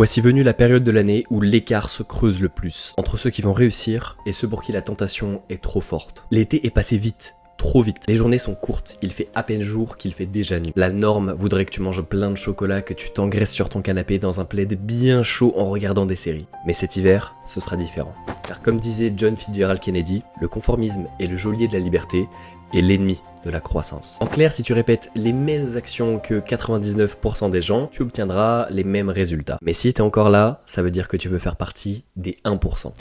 Voici venue la période de l'année où l'écart se creuse le plus entre ceux qui vont réussir et ceux pour qui la tentation est trop forte. L'été est passé vite. Trop vite. Les journées sont courtes, il fait à peine jour qu'il fait déjà nuit. La norme voudrait que tu manges plein de chocolat, que tu t'engraisses sur ton canapé dans un plaid bien chaud en regardant des séries. Mais cet hiver, ce sera différent. Car comme disait John Fitzgerald Kennedy, le conformisme est le geôlier de la liberté et l'ennemi de la croissance. En clair, si tu répètes les mêmes actions que 99% des gens, tu obtiendras les mêmes résultats. Mais si t'es encore là, ça veut dire que tu veux faire partie des 1%.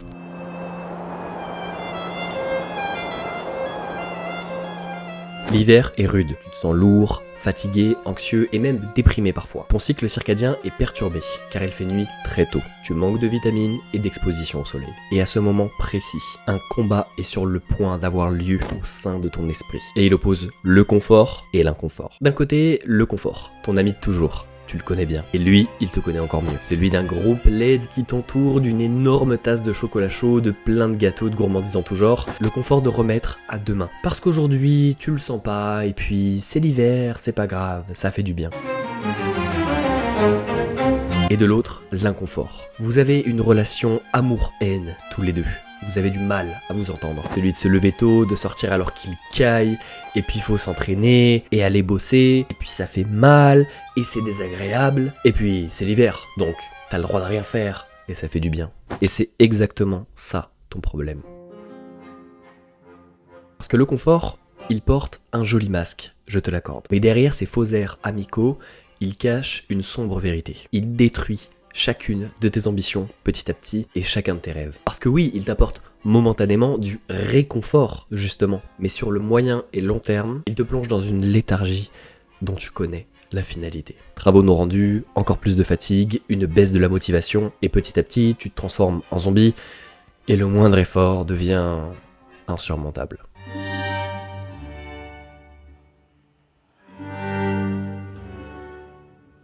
L'hiver est rude, tu te sens lourd, fatigué, anxieux et même déprimé parfois. Ton cycle circadien est perturbé car il fait nuit très tôt. Tu manques de vitamines et d'exposition au soleil. Et à ce moment précis, un combat est sur le point d'avoir lieu au sein de ton esprit. Et il oppose le confort et l'inconfort. D'un côté, le confort, ton ami de toujours. Tu le connais bien. Et lui, il te connaît encore mieux. C'est lui d'un gros plaid qui t'entoure, d'une énorme tasse de chocolat chaud, de plein de gâteaux, de gourmandises en tout genre. Le confort de remettre à demain. Parce qu'aujourd'hui, tu le sens pas, et puis c'est l'hiver, c'est pas grave, ça fait du bien. Et de l'autre, l'inconfort. Vous avez une relation amour-haine, tous les deux. Vous avez du mal à vous entendre. Celui de se lever tôt, de sortir alors qu'il caille, et puis il faut s'entraîner, et aller bosser, et puis ça fait mal, et c'est désagréable, et puis c'est l'hiver, donc t'as le droit de rien faire, et ça fait du bien. Et c'est exactement ça, ton problème. Parce que le confort, il porte un joli masque, je te l'accorde. Mais derrière ces faux airs amicaux, il cache une sombre vérité. Il détruit chacune de tes ambitions petit à petit et chacun de tes rêves. Parce que oui, il t'apporte momentanément du réconfort justement, mais sur le moyen et long terme, il te plonge dans une léthargie dont tu connais la finalité. Travaux non rendus, encore plus de fatigue, une baisse de la motivation et petit à petit, tu te transformes en zombie et le moindre effort devient insurmontable.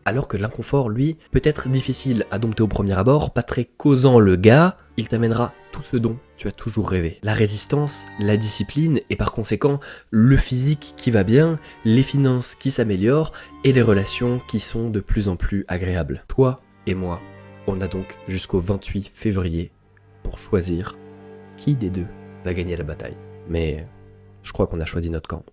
Alors que l'inconfort, lui, peut être difficile à dompter au premier abord, pas très causant le gars, il t'amènera tout ce dont tu as toujours rêvé. La résistance, la discipline et par conséquent le physique qui va bien, les finances qui s'améliorent et les relations qui sont de plus en plus agréables. Toi et moi, on a donc jusqu'au 28 février pour choisir qui des deux va gagner la bataille. Mais je crois qu'on a choisi notre camp.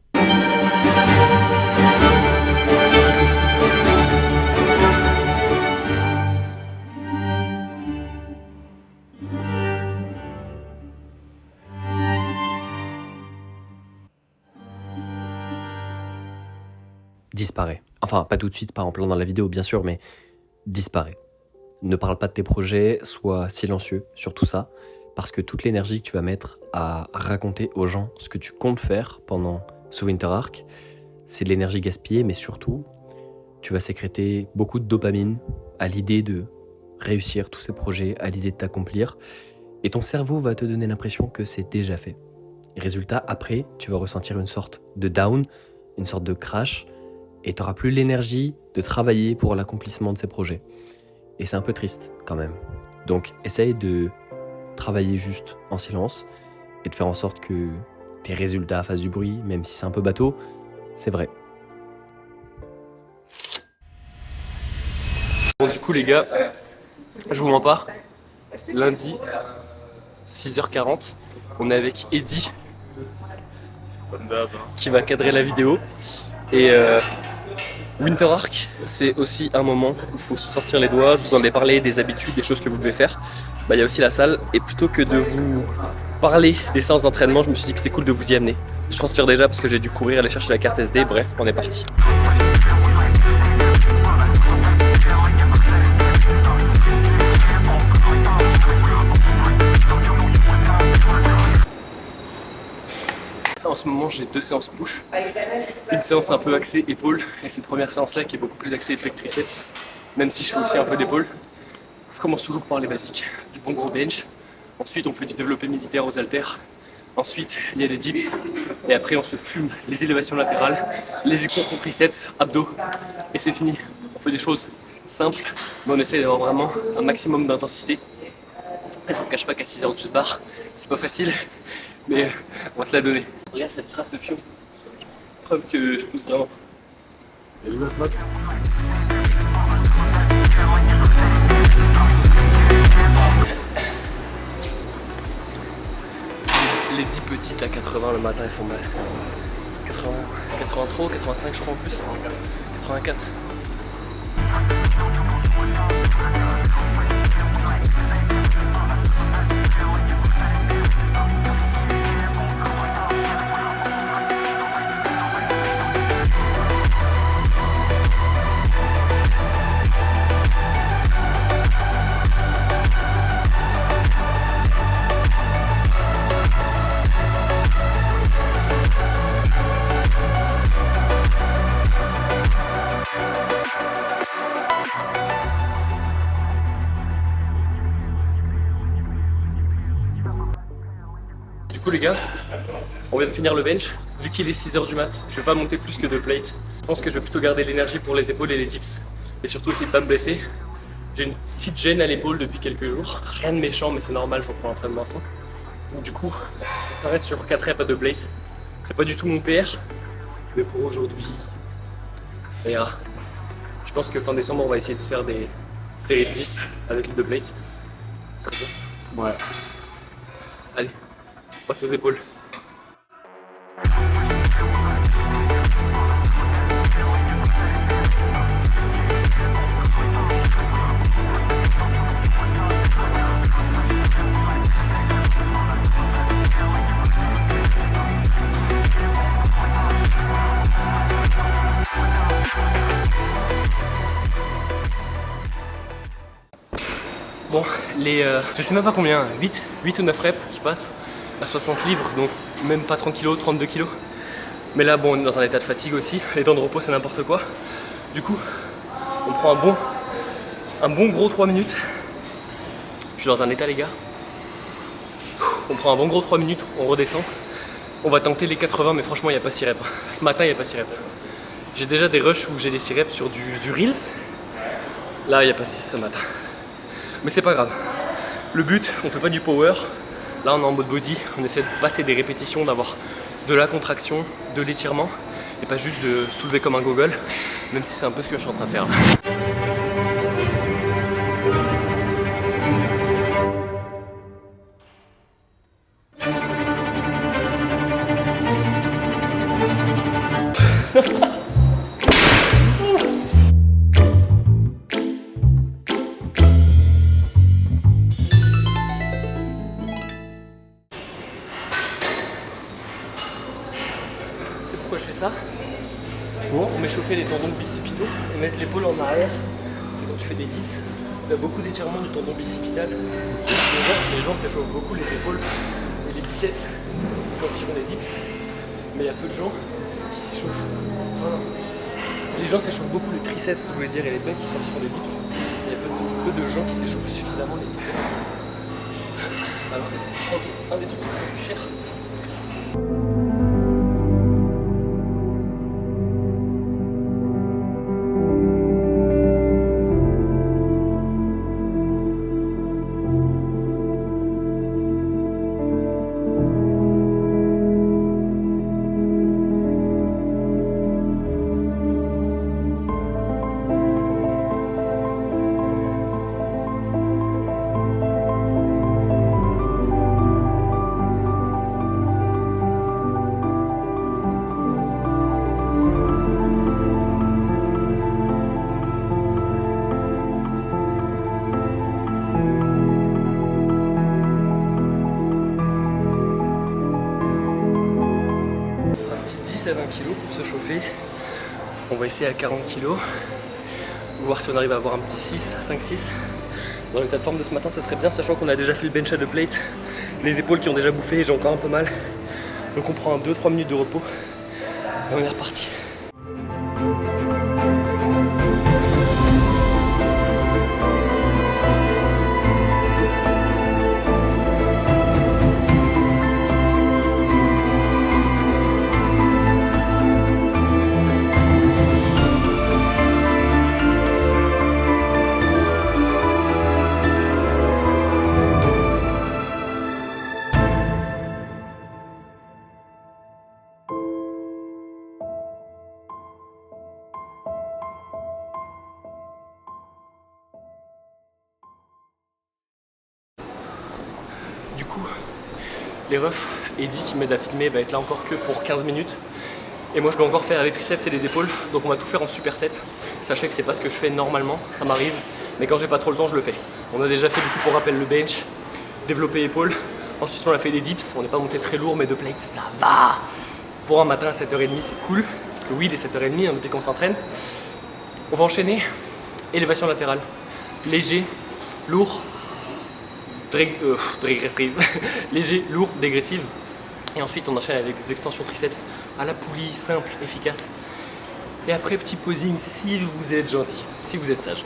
Disparaît. Enfin, pas tout de suite, pas en plein dans la vidéo, bien sûr, mais disparaît. Ne parle pas de tes projets, sois silencieux sur tout ça, parce que toute l'énergie que tu vas mettre à raconter aux gens ce que tu comptes faire pendant ce Winter Arc, c'est de l'énergie gaspillée, mais surtout, tu vas sécréter beaucoup de dopamine à l'idée de réussir tous ces projets, à l'idée de t'accomplir, et ton cerveau va te donner l'impression que c'est déjà fait. Et résultat, après, tu vas ressentir une sorte de down, une sorte de crash, et tu n'auras plus l'énergie de travailler pour l'accomplissement de ces projets. Et c'est un peu triste quand même. Donc essaye de travailler juste en silence et de faire en sorte que tes résultats fassent du bruit, même si c'est un peu bateau, c'est vrai. Bon du coup les gars, je vous mens pas, lundi 6h40, on est avec Eddy qui va cadrer la vidéo et Winter Arc, c'est aussi un moment où il faut se sortir les doigts. Je vous en ai parlé, des habitudes, des choses que vous devez faire. Il y a aussi la salle. Et plutôt que de vous parler des séances d'entraînement, je me suis dit que c'était cool de vous y amener. Je transpire déjà parce que j'ai dû courir, aller chercher la carte SD. Bref, on est parti. En ce moment, j'ai 2 séances push. Une séance un peu axée épaules et cette première séance-là qui est beaucoup plus axée pec triceps, même si je fais aussi un peu d'épaule. Je commence toujours par les basiques, du bon gros bench. Ensuite, on fait du développé militaire aux haltères. Ensuite, il y a des dips. Et après, on se fume les élévations latérales, les extensions triceps, abdos. Et c'est fini. On fait des choses simples, mais on essaie d'avoir vraiment un maximum d'intensité. Je ne vous cache pas qu'à 6h12 bar, c'est pas facile. Mais on va se la donner. Regarde cette trace de fion. Preuve que je pousse vraiment. Il y a une autre place. Les 10 petites à 80 le matin, elles font mal. 80, 83, 85 je crois en plus. 84. Du coup les gars, on vient de finir le bench. Vu qu'il est 6h du mat, je vais pas monter plus que 2 plates. Je pense que je vais plutôt garder l'énergie pour les épaules et les dips. Et surtout essayer de pas me blesser. J'ai une petite gêne à l'épaule depuis quelques jours. Rien de méchant mais c'est normal, j'en prends l'entraînement à fond. Donc du coup, on s'arrête sur 4 reps à 2 plates. C'est pas du tout mon PR, mais pour aujourd'hui, ça ira. Je pense que fin décembre, on va essayer de se faire des séries de 10 avec les 2 plates. Ce serait bien. Ouais. Allez, on passe aux épaules. Bon, je sais même pas combien, 8 ou 9 reps qui passent à 60 livres, donc même pas 30 kg, 32 kg. Mais là, bon, on est dans un état de fatigue aussi, les temps de repos c'est n'importe quoi. Du coup, on prend un bon gros 3 minutes. Je suis dans un état les gars. On prend un bon gros 3 minutes, on redescend. On va tenter les 80, mais franchement il n'y a pas 6 reps. Ce matin il n'y a pas 6 reps. J'ai déjà des rushs où j'ai les 6 reps sur du Reels. Là il n'y a pas 6 ce matin. Mais c'est pas grave. Le but, on fait pas du power. Là, on est en mode body. On essaie de passer des répétitions, d'avoir de la contraction, de l'étirement, et pas juste de soulever comme un gogol, même si c'est un peu ce que je suis en train de faire là. Pourquoi je fais ça? Pour m'échauffer les tendons bicipitaux et mettre l'épaule en arrière. Et quand tu fais des dips, tu as beaucoup d'étirements du tendon bicipital. Les gens s'échauffent beaucoup les épaules et les biceps quand ils font des dips. Mais il y a peu de gens qui s'échauffent. Les gens s'échauffent beaucoup les triceps, je voulais dire, et les pecs quand ils font des dips. Il y a peu de gens qui s'échauffent suffisamment les biceps. Alors que c'est un des trucs les plus chers. À 20 kg pour se chauffer. On va essayer à 40 kg. Voir si on arrive à avoir un petit 6, 5-6. Dans l'état de forme de ce matin, ce serait bien, sachant qu'on a déjà fait le bench à 2 plates. Les épaules qui ont déjà bouffé et j'ai encore un peu mal. Donc on prend 2-3 minutes de repos et on est reparti. Du coup, les refs, Eddie qui m'aide à filmer va être là encore que pour 15 minutes. Et moi je dois encore faire les triceps et les épaules, donc on va tout faire en superset. Sachez que c'est pas ce que je fais normalement, ça m'arrive, mais quand j'ai pas trop le temps je le fais. On a déjà fait du coup pour rappel le bench, développer épaules, ensuite on a fait des dips, on n'est pas monté très lourd mais de plate ça va. Pour un matin à 7h30 c'est cool, parce que oui il est 7h30 hein, depuis qu'on s'entraîne. On va enchaîner, élévation latérale, léger, lourd, dégressive, léger, lourd, dégressive. Et ensuite on enchaîne avec des extensions triceps à la poulie, simple, efficace. Et après petit posing si vous êtes gentil, si vous êtes sage.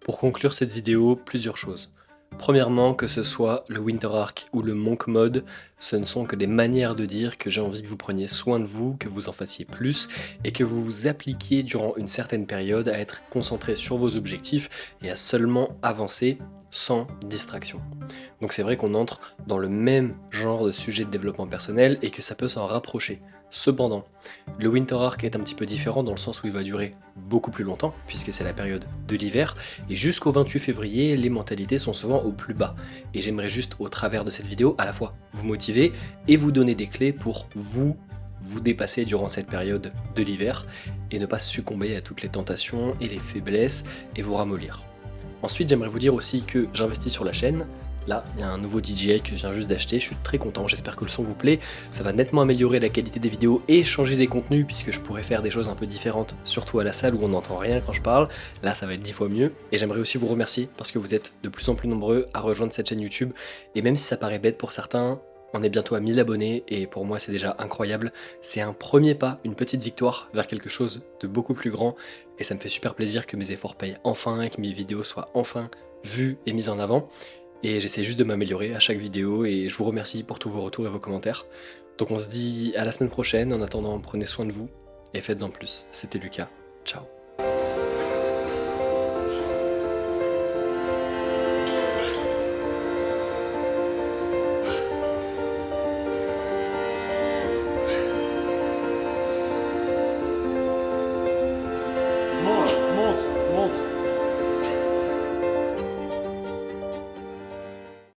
Pour conclure cette vidéo, plusieurs choses. Premièrement, que ce soit le Winter Arc ou le Monk Mode, ce ne sont que des manières de dire que j'ai envie que vous preniez soin de vous, que vous en fassiez plus et que vous vous appliquiez durant une certaine période à être concentré sur vos objectifs et à seulement avancer sans distraction. Donc c'est vrai qu'on entre dans le même genre de sujet de développement personnel et que ça peut s'en rapprocher. Cependant, le Winter Arc est un petit peu différent dans le sens où il va durer beaucoup plus longtemps, puisque c'est la période de l'hiver, et jusqu'au 28 février, les mentalités sont souvent au plus bas. Et j'aimerais juste, au travers de cette vidéo, à la fois vous motiver et vous donner des clés pour vous dépasser durant cette période de l'hiver, et ne pas succomber à toutes les tentations et les faiblesses, et vous ramollir. Ensuite, j'aimerais vous dire aussi que j'investis sur la chaîne. Là, il y a un nouveau DJI que je viens juste d'acheter, je suis très content, j'espère que le son vous plaît. Ça va nettement améliorer la qualité des vidéos et changer les contenus puisque je pourrais faire des choses un peu différentes, surtout à la salle où on n'entend rien quand je parle. Là, ça va être 10 fois mieux. Et j'aimerais aussi vous remercier parce que vous êtes de plus en plus nombreux à rejoindre cette chaîne YouTube. Et même si ça paraît bête pour certains, on est bientôt à 1000 abonnés et pour moi c'est déjà incroyable. C'est un premier pas, une petite victoire vers quelque chose de beaucoup plus grand. Et ça me fait super plaisir que mes efforts payent enfin et que mes vidéos soient enfin vues et mises en avant. Et j'essaie juste de m'améliorer à chaque vidéo et je vous remercie pour tous vos retours et vos commentaires. Donc on se dit à la semaine prochaine, en attendant prenez soin de vous et faites-en plus. C'était Lucas, ciao.